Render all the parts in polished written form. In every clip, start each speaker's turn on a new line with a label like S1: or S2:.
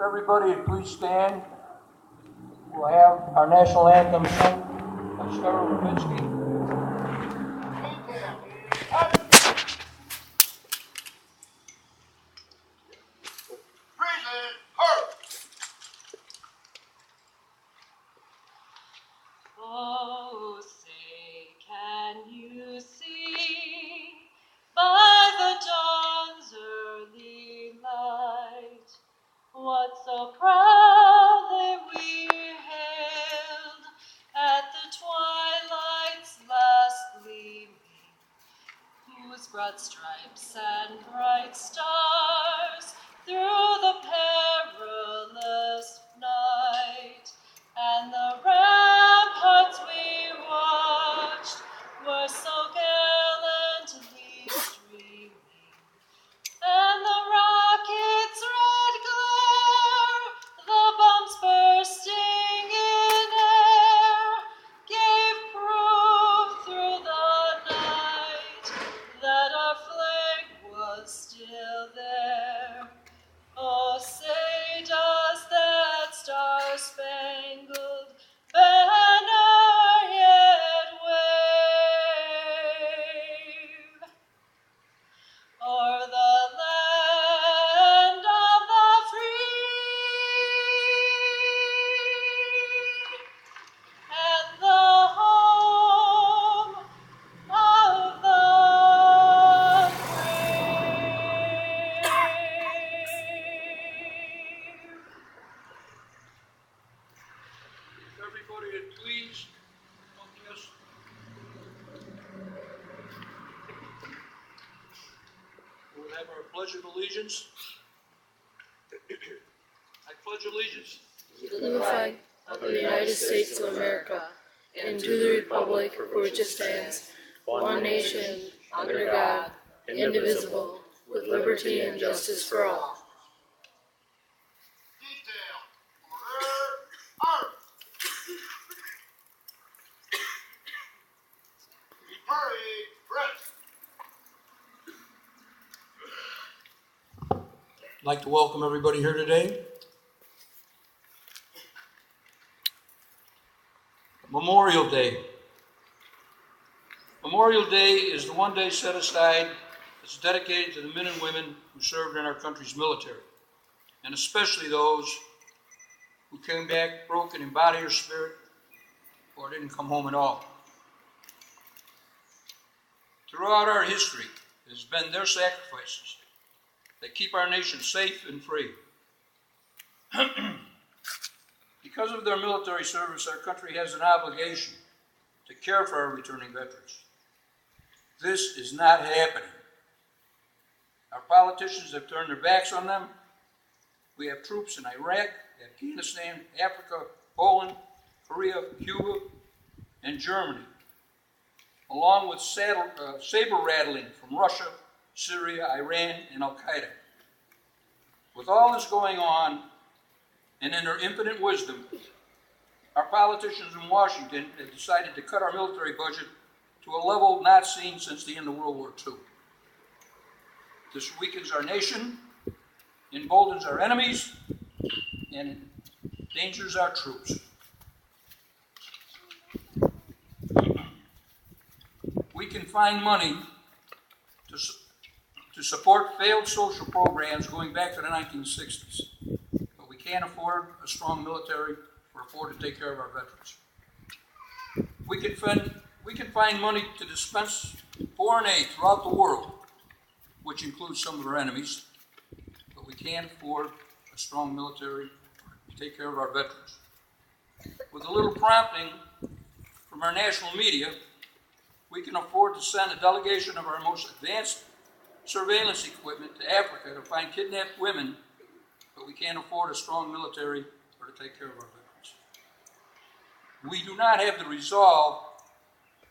S1: Everybody, please stand. We'll have our national anthem sung by Star Verbinski.
S2: Oh, say, can you see by the dawn's early light what so proudly we hailed at the twilight's last gleaming, whose broad stripes and bright stars through the perilous night and the ramparts we watched were so gallantly streaming, and the rocket's red glare, the bombs bursting in air, gave proof through the night that our flag was still there. Oh, say does that star-spangled banner yet wave o'er the land of the free and the home of the brave.
S1: Everybody, please help us. We'll have our Pledge of Allegiance. I pledge allegiance
S3: To the flag of the United States of America and to the republic for which it stands, one nation, under God, indivisible, with liberty and justice for all.
S4: Detail. Order. Arm. Hurry. Press.
S1: I'd like to welcome everybody here today. Memorial Day. Memorial Day is the one day set aside that's dedicated to the men and women who served in our country's military, and especially those who came back broken in body or spirit or didn't come home at all. Throughout our history, it has been their sacrifices that keep our nation safe and free. Because of their military service, our country has an obligation to care for our returning veterans. This is not happening. Our politicians have turned their backs on them. We have troops in Iraq, Afghanistan, Africa, Poland, Korea, Cuba, and Germany, along with saber rattling from Russia, Syria, Iran, and Al-Qaeda. With all this going on, and in their infinite wisdom, our politicians in Washington have decided to cut our military budget to a level not seen since the end of World War II. This weakens our nation, emboldens our enemies, and endangers our troops. We can find money to support failed social programs going back to the 1960s. Can't afford a strong military or afford to take care of our veterans. We can find money to dispense foreign aid throughout the world, which includes some of our enemies, but we can't afford a strong military to take care of our veterans. With a little prompting from our national media, we can afford to send a delegation of our most advanced surveillance equipment to Africa to find kidnapped women, but we can't afford a strong military or to take care of our veterans. We do not have the resolve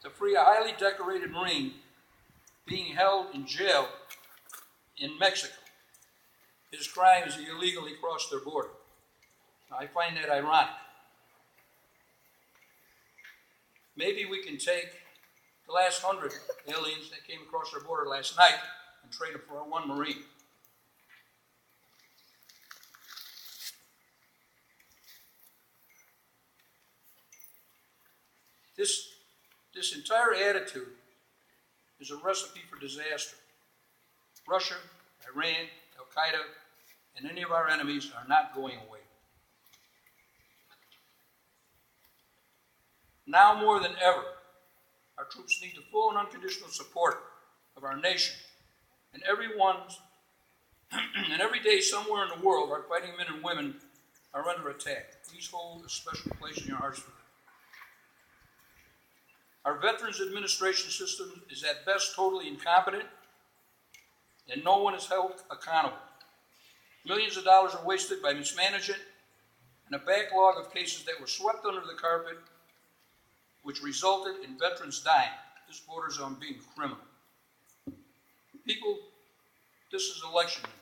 S1: to free a highly decorated Marine being held in jail in Mexico. His crime is he illegally crossed their border. I find that ironic. Maybe we can take the last 100 aliens that came across our border last night and trade them for one Marine. This entire attitude is a recipe for disaster. Russia, Iran, Al-Qaeda, and any of our enemies are not going away. Now more than ever, our troops need the full and unconditional support of our nation, and and every day somewhere in the world, our fighting men and women are under attack. Please hold a special place in your hearts for them. Our Veterans Administration system is at best totally incompetent, and no one is held accountable. Millions of dollars are wasted by mismanagement and a backlog of cases that were swept under the carpet, which resulted in veterans dying. This borders on being criminal. People, this is election year.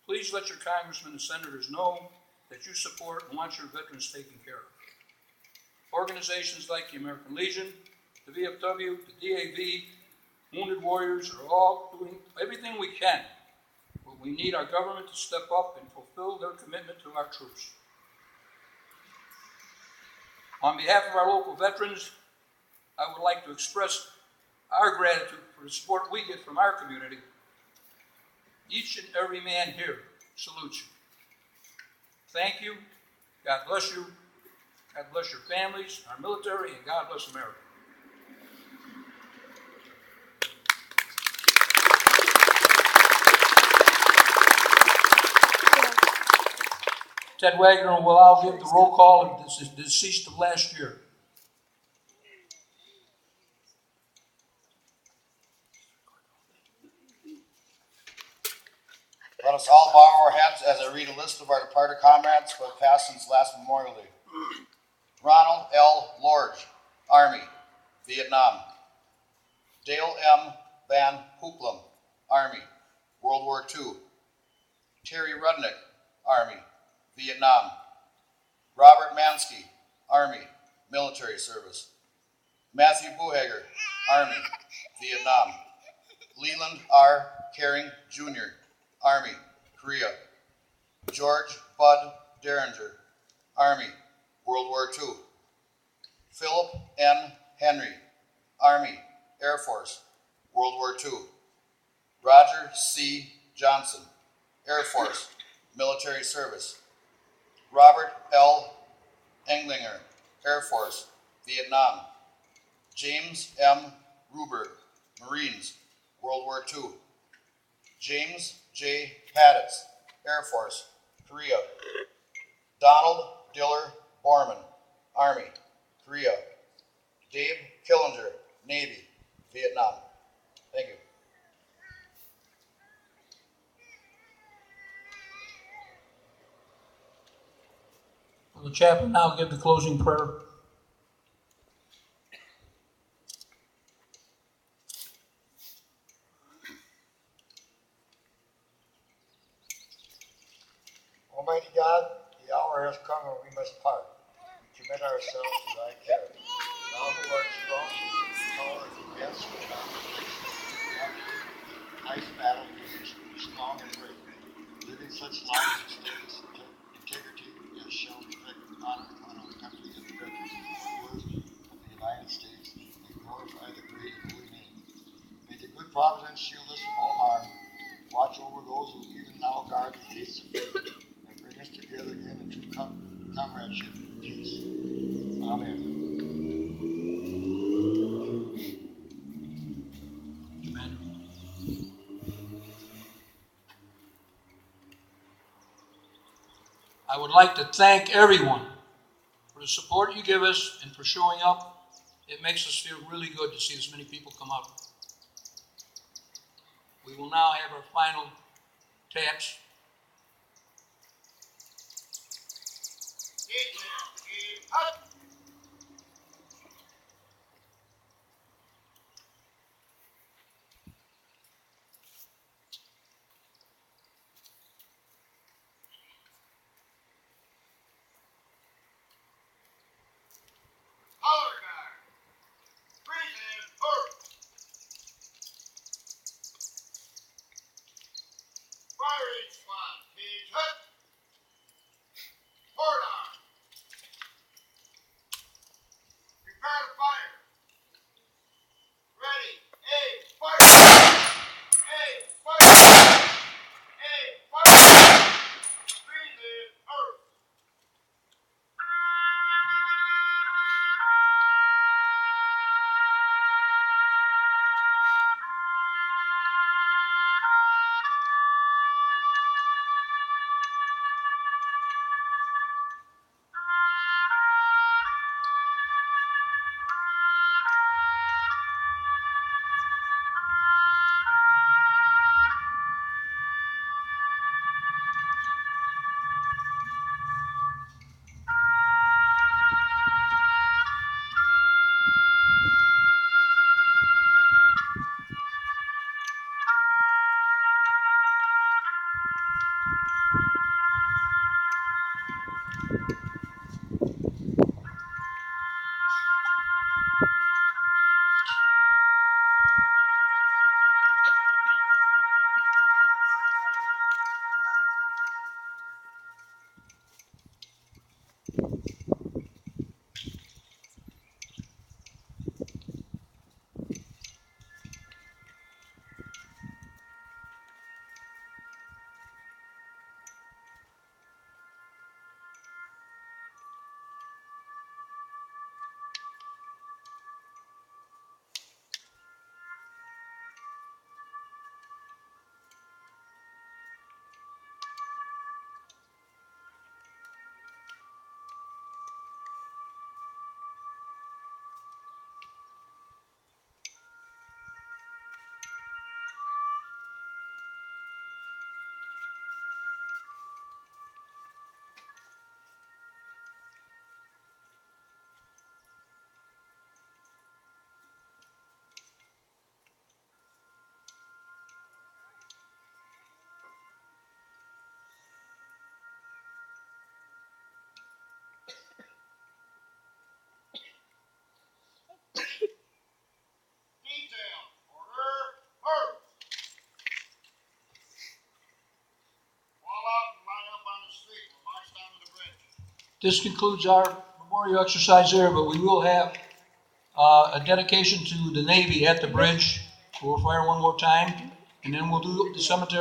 S1: Please let your congressmen and senators know that you support and want your veterans taken care of. Organizations like the American Legion, the VFW, the DAV, Wounded Warriors are all doing everything we can, but we need our government to step up and fulfill their commitment to our troops. On behalf of our local veterans, I would like to express our gratitude for the support we get from our community. Each and every man here salutes you. Thank you. God bless you. God bless your families, our military, and God bless America. Ted Wagner will now give the roll call of the deceased of last year.
S5: Let us all bow our heads as I read a list of our departed comrades who have passed since last Memorial Day. Ronald L. Lorge, Army, Vietnam. Dale M. Van Hooplam, Army, World War II. Terry Rudnick, Army, Vietnam. Robert Mansky, Army, military service. Matthew Buhager, Army, Vietnam. Leland R. Caring, Jr., Army, Korea. George Bud Derringer, Army, World War II. Philip N. Henry, Army, Air Force, World War II. Roger C. Johnson, Air Force, military service. Robert L. Englinger, Air Force, Vietnam. James M. Ruberg, Marines, World War II. James J. Padditz, Air Force, Korea. Donald Diller Borman, Army, Korea. Dave Killinger, Navy, Vietnam. Thank you.
S1: Will the chaplain now give the closing prayer?
S4: Almighty God, the hour has come when we must part. We commit ourselves to thy care. Thou who art strong, power and defense, which thou nice battle users, strong and brave, living such lives of status and integrity as shall reflect honor on our country and the veterans of the United States and glorify the great and holy name. May the good providence shield us from all harm, watch over those who even now guard the gates of freedom, and bring us together again in true comradeship and peace. Amen.
S1: Amen. I would like to thank everyone for the support you give us and for showing up. It makes us feel really good to see this many people come out. We will now have our final taps.
S4: Color guard. Present first. Firing squad, page hut. Port arm. Detail, order, move. Wall out and line up on the street. We'll march down to the bridge.
S1: This concludes our memorial exercise there, but we will have a dedication to the Navy at the bridge. We'll fire one more time, and then we'll do the cemetery.